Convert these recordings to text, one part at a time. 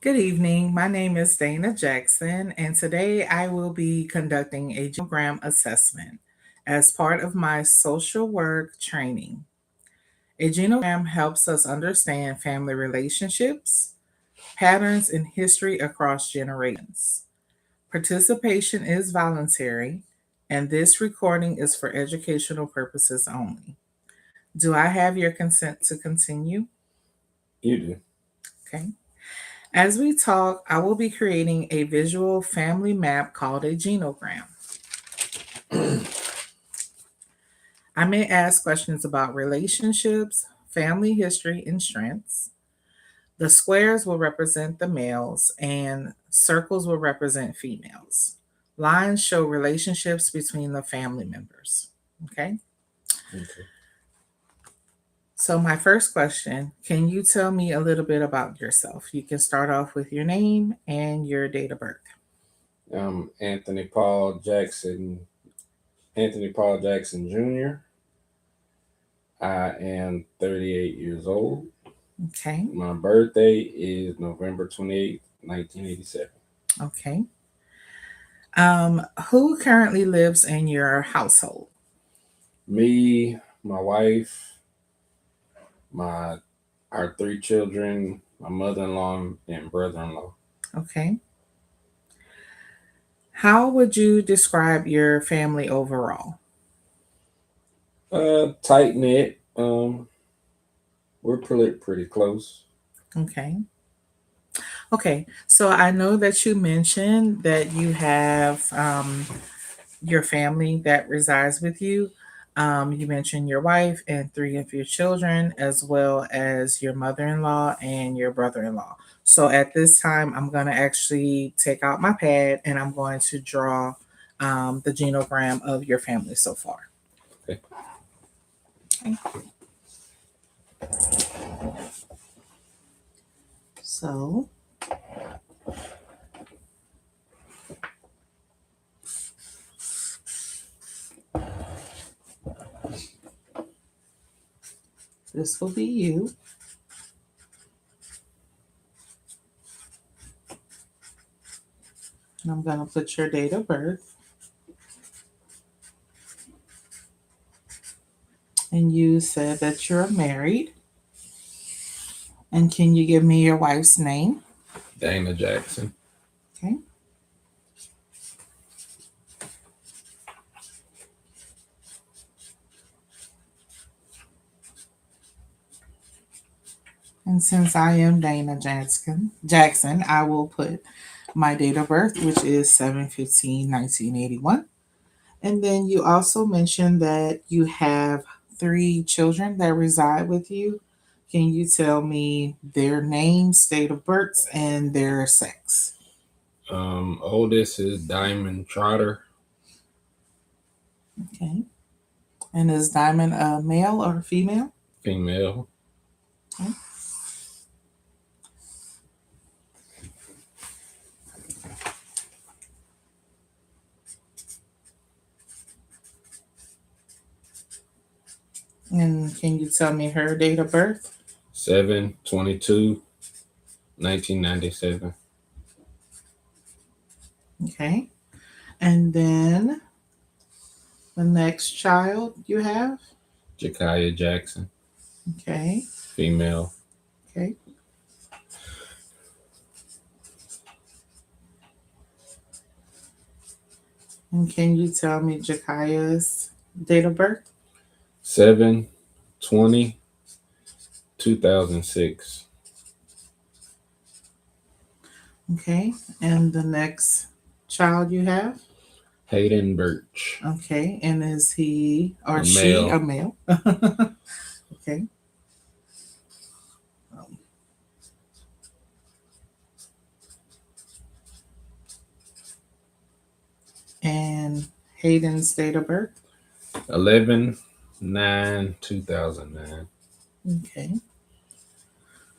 Good evening. My name is Dana Jackson, and today I will be conducting a genogram assessment as part of my social work training. A genogram helps us understand family relationships, patterns in history across generations. Participation is voluntary, and this recording is for educational purposes only. Do I have your consent to continue? You do. Okay. As we talk, I will be creating a visual family map called a genogram. I may ask questions about relationships, family history, and strengths. The squares will represent the males, and circles will represent females. Lines show relationships between the family members. Okay, Okay. so my first question, can you tell me a little bit about yourself? You can start off with your name and your date of birth. Anthony Paul Jackson. Anthony Paul Jackson Jr. I am 38 years old. Okay, My birthday is November 28th, 1987. okay. Who currently lives in your household? Me, my wife, my our three children, my mother-in-law, and brother-in-law. Okay. How would you describe your family overall? Tight knit. We're pretty close. Okay. Okay. So I know that you mentioned that you have your family that resides with you. You mentioned your wife and three of your children, as well as your mother in law and your brother in law. So at this time, I'm going to actually take out my pad and I'm going to draw the genogram of your family so far. Okay. Okay. So this will be you. And I'm going to put your date of birth. And you said that you're married. And can you give me your wife's name? Dana Jackson. Okay. And since I am Dana Jackson, I will put my date of birth, which is 7/15/1981. And then you also mentioned that you have three children that reside with you. Can you tell me their names, date of birth, and their sex? Oldest is Diamond Trotter. Okay. And is Diamond a male or female? Female. Okay. And can you tell me her date of birth? 7/22/1997. Okay. And then the next child you have? Jakaya Jackson. Okay. Female. Okay. And can you tell me Jakaya's date of birth? 7/20/2006. Okay. And the next child you have? Hayden Birch. Okay. And is he A or she a male. male? Okay. And Hayden's date of birth? 11/9/2009. Okay.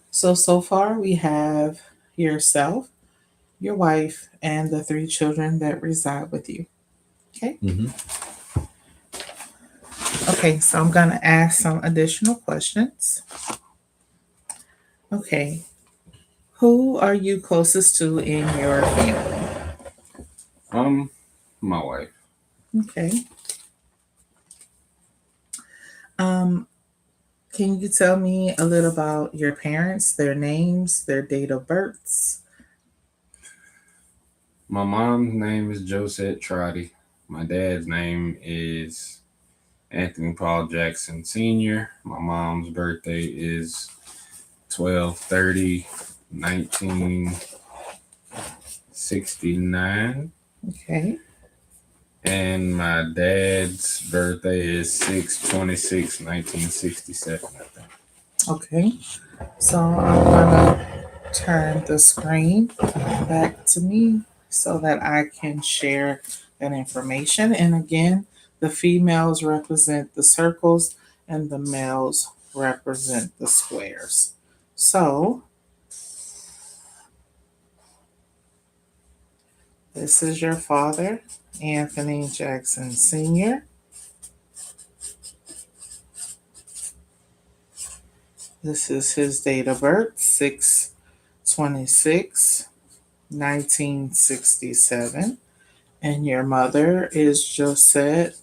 So far we have yourself, your wife, and the three children that reside with you. Okay. Mm-hmm. Okay, so I'm going to ask some additional questions. Okay. Who are you closest to in your family? Um, my wife. Okay. Um, can you tell me a little about your parents, their names, their date of births? My mom's name is Josette Trotty. My dad's name is Anthony Paul Jackson Sr. My mom's birthday is 12/30, 1969. Okay. And my dad's birthday is 6/26, 1967, I think. Okay. So I'm gonna turn the screen back to me so that I can share that information. And again, the females represent the circles and the males represent the squares. So this is your father, Anthony Jackson Sr. This is his date of birth, 6/26, 1967. And your mother is Josette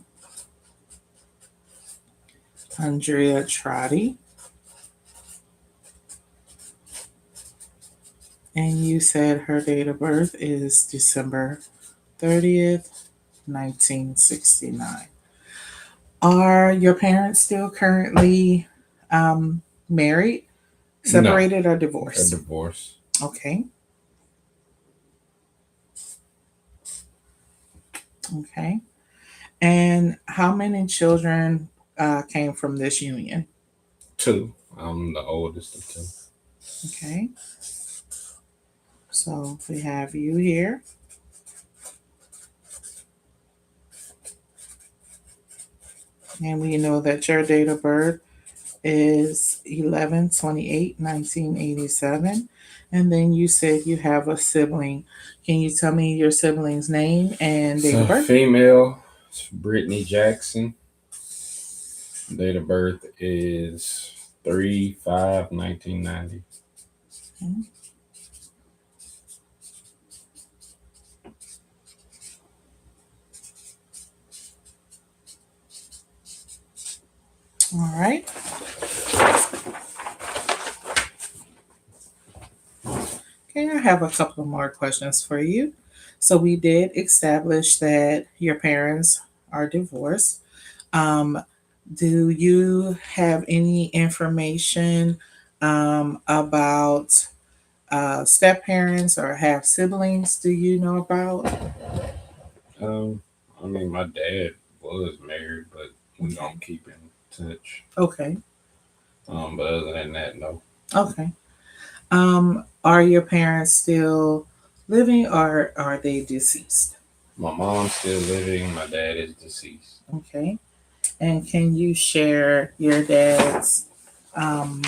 Andrea Trotty. And you said her date of birth is December 30th, 1969. Are your parents still currently married, No, separated, or a divorced? divorce. Okay. Okay. And how many children came from this union? Two. I'm the oldest of two. Okay. So we have you here. And we know that your date of birth is 11/28/1987. And then you said you have a sibling. Can you tell me your sibling's name and date of So birth? female, Brittany Jackson. Date of birth is 3/5/1990. Okay. All right. Okay, I have a couple more questions for you. So we did establish that your parents are divorced. Um, do you have any information about step parents or half siblings? Do you know about? Um, I mean, my dad was married, but we Okay. don't keep in touch. Okay. But other than that, no. Okay. Are your parents still living or are they deceased? My mom's still living. My dad is deceased. Okay. And can you share your dad's um,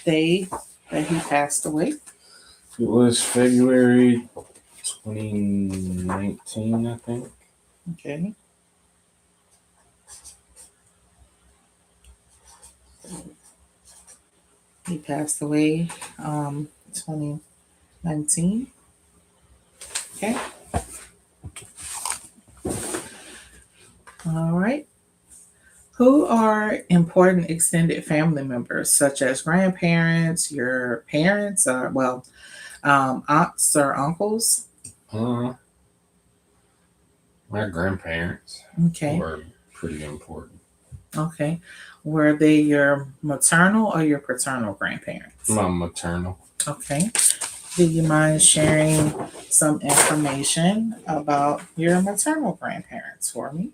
day that he passed away? It was February 2019, I think. Okay. He passed away 2019. Okay. All right. Who are important extended family members, such as grandparents, your parents, or, well, aunts or uncles? Uh, my grandparents Okay. were pretty important. Okay. Were they your maternal or your paternal grandparents? My maternal. Okay. Do you mind sharing some information about your maternal grandparents for me?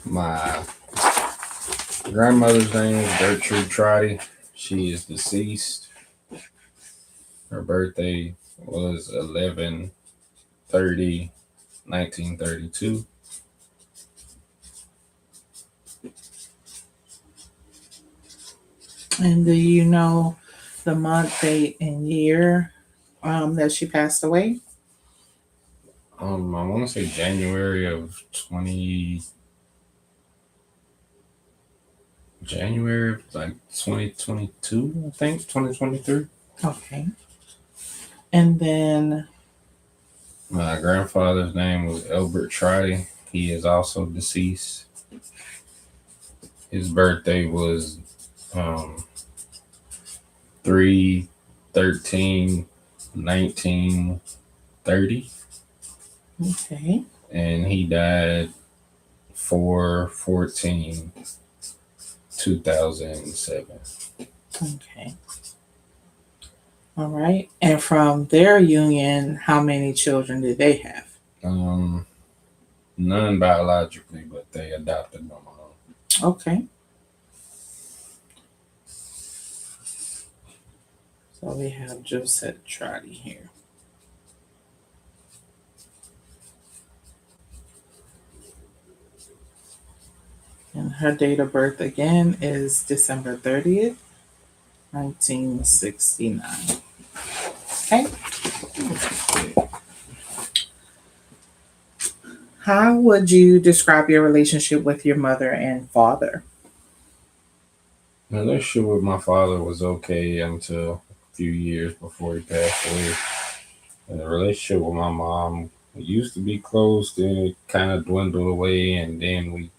My grandmother's name is Gertrude Trotty. She is deceased. Her birthday was 11/30, 1932. And do you know the month, date, and year that she passed away? I want to say January of 20, January of like 2022, I think 2023. Okay. And then, My grandfather's name was Albert Trotty. He is also deceased. His birthday was um, 3/13/1930, okay. and he died 4/14/2007. Okay. All right. And from their union, how many children did they have? Um, None biologically, but they adopted on my own. Okay. So we have Josette Trotty here. And her date of birth again is December 30th, 1969. Okay. How would you describe your relationship with your mother and father? The relationship with my father was okay until a few years before he passed away. And the relationship with my mom used to be close, then it kind of dwindled away, and then we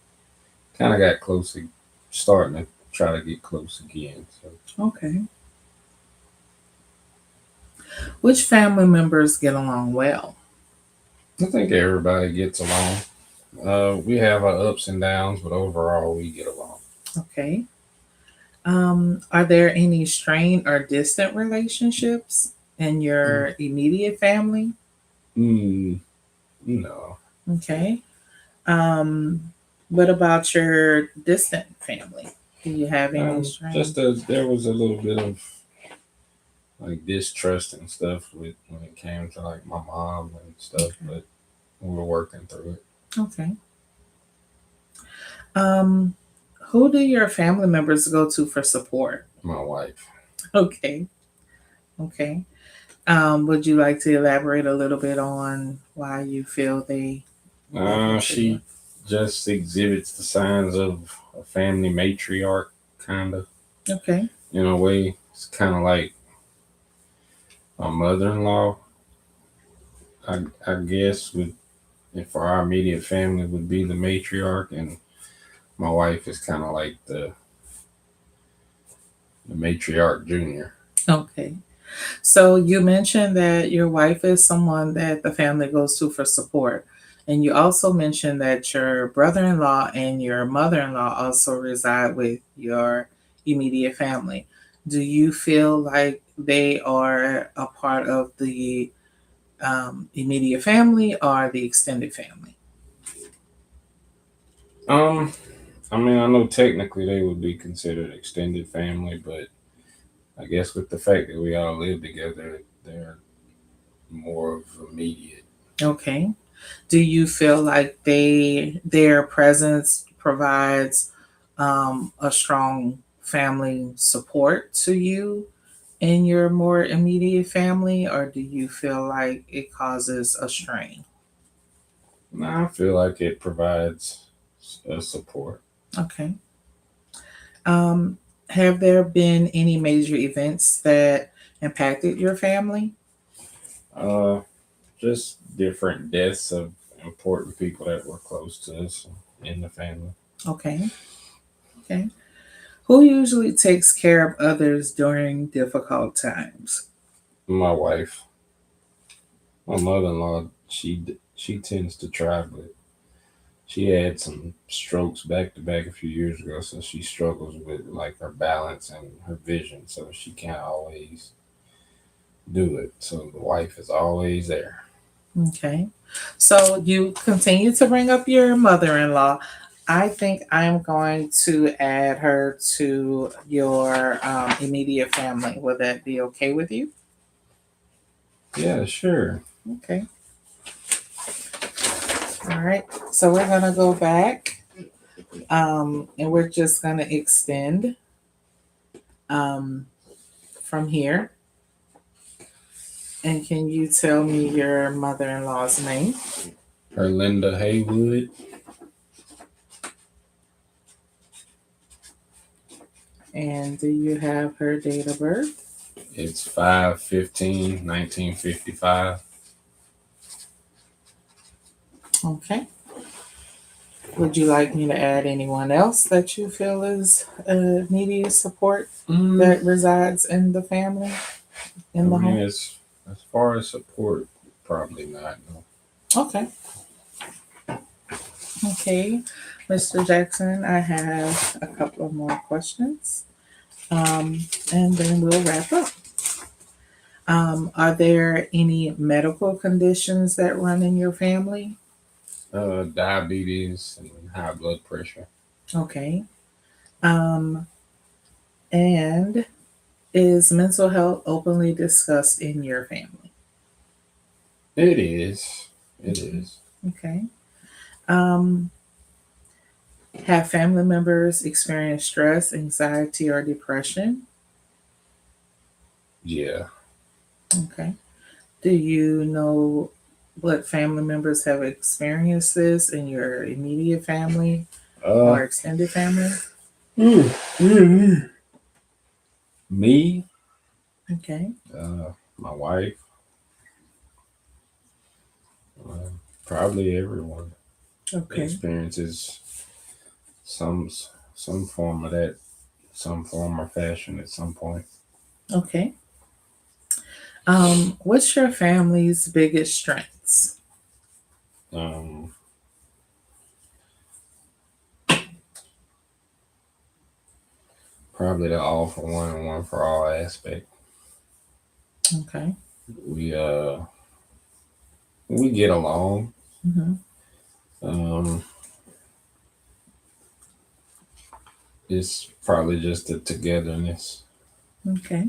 kind of got close, starting to try to get close again. So Okay. Which family members get along well? I think everybody gets along. We have our ups and downs, but overall we get along. Okay. Are there any strained or distant relationships in Mm, your immediate family? mm, no, Okay. Um, what about your distant family? Do you have any strain? just there was a little bit of like distrust and stuff with when it came to like my mom and stuff, Okay. but we were working through it. Okay. Um, who do your family members go to for support? My wife. Okay. Okay. Would you like to elaborate a little bit on why you feel they go to you? She just exhibits the signs of a family matriarch, kind of, Okay. in a way. It's kind of like a mother-in-law, I guess, would, and for our immediate family, would be the matriarch, and my wife is kind of like the matriarch junior. Okay. So you mentioned that your wife is someone that the family goes to for support. And you also mentioned that your brother in law and your mother in law also reside with your immediate family. Do you feel like they are a part of the immediate family or the extended family? Um, I mean, I know technically they would be considered extended family, but I guess with the fact that we all live together, they're more of immediate. Okay. Do you feel like their presence provides a strong family support to you in your more immediate family, or do you feel like it causes a strain? Nah, I feel like it provides a support. Okay. Um, have there been any major events that impacted your family? Uh, just different deaths of important people that were close to us in the family. Okay. Okay. Who usually takes care of others during difficult times? My wife, my mother-in-law, she tends to try, but she had some strokes back to back a few years ago, so she struggles with like her balance and her vision, so she can't always do it. So the wife is always there. Okay. So you continue to bring up your mother in law. I think I'm going to add her to your immediate family. Will that be okay with you? Yeah, sure. Okay. All right. So we're going to go back and we're just going to extend um, from here. And can you tell me your mother-in-law's name? Her Linda Haywood. And do you have her date of birth? It's 5/15/1955. Okay. Would you like me to add anyone else that you feel is needing support Mm, that resides in the family, I in the mean, home? as far as support, probably not. No. Okay. Okay. Mr. Jackson, I have a couple of more questions. And then we'll wrap up. Are there any medical conditions that run in your family? Diabetes and high blood pressure. Okay. Um, and is mental health openly discussed in your family? It is. It Okay. is. Okay. Um, have family members experienced stress, anxiety, or depression? Yeah. Okay. Do you know what family members have experienced this in your immediate family Uh. or extended family? Me. Okay. My wife. Uh, Probably everyone Okay. experiences some some form of that, some form or fashion at some point. Okay. What's your family's biggest strengths? Um, Probably the all for one and one for all aspect. Okay. We uh we get along. Hmm. Um, it's probably just the togetherness. Okay.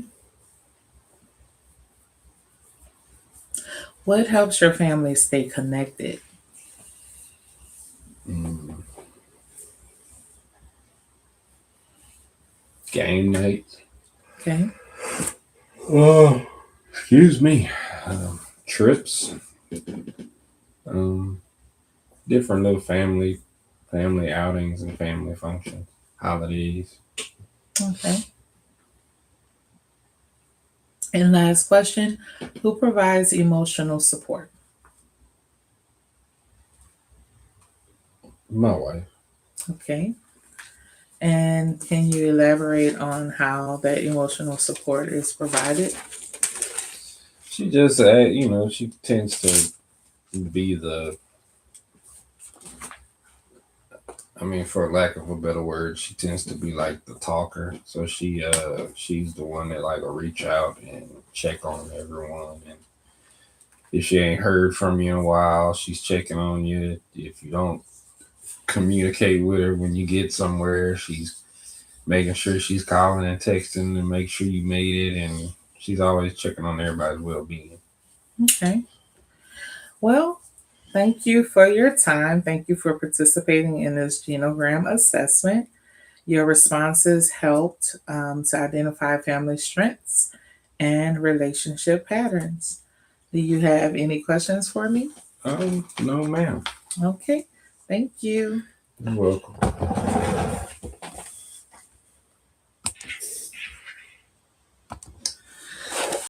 What helps your family stay connected? Mm, Game night. Okay. Oh, excuse me. Trips. Um, Different little family outings and family functions, holidays. Okay. And last question, who provides emotional support? My wife. Okay. And can you elaborate on how that emotional support is provided? She just, she tends to be I mean, for lack of a better word, she tends to be like the talker. So she's the one that like will reach out and check on everyone. And if she ain't heard from you in a while, she's checking on you. If you don't communicate with her when you get somewhere, she's making sure she's calling and texting to make sure you made it. And she's always checking on everybody's well being. Okay. Well, thank you for your time. Thank you for participating in this genogram assessment. Your responses helped to identify family strengths and relationship patterns. Do you have any questions for me? Oh, no, ma'am. Okay, thank you. You're welcome.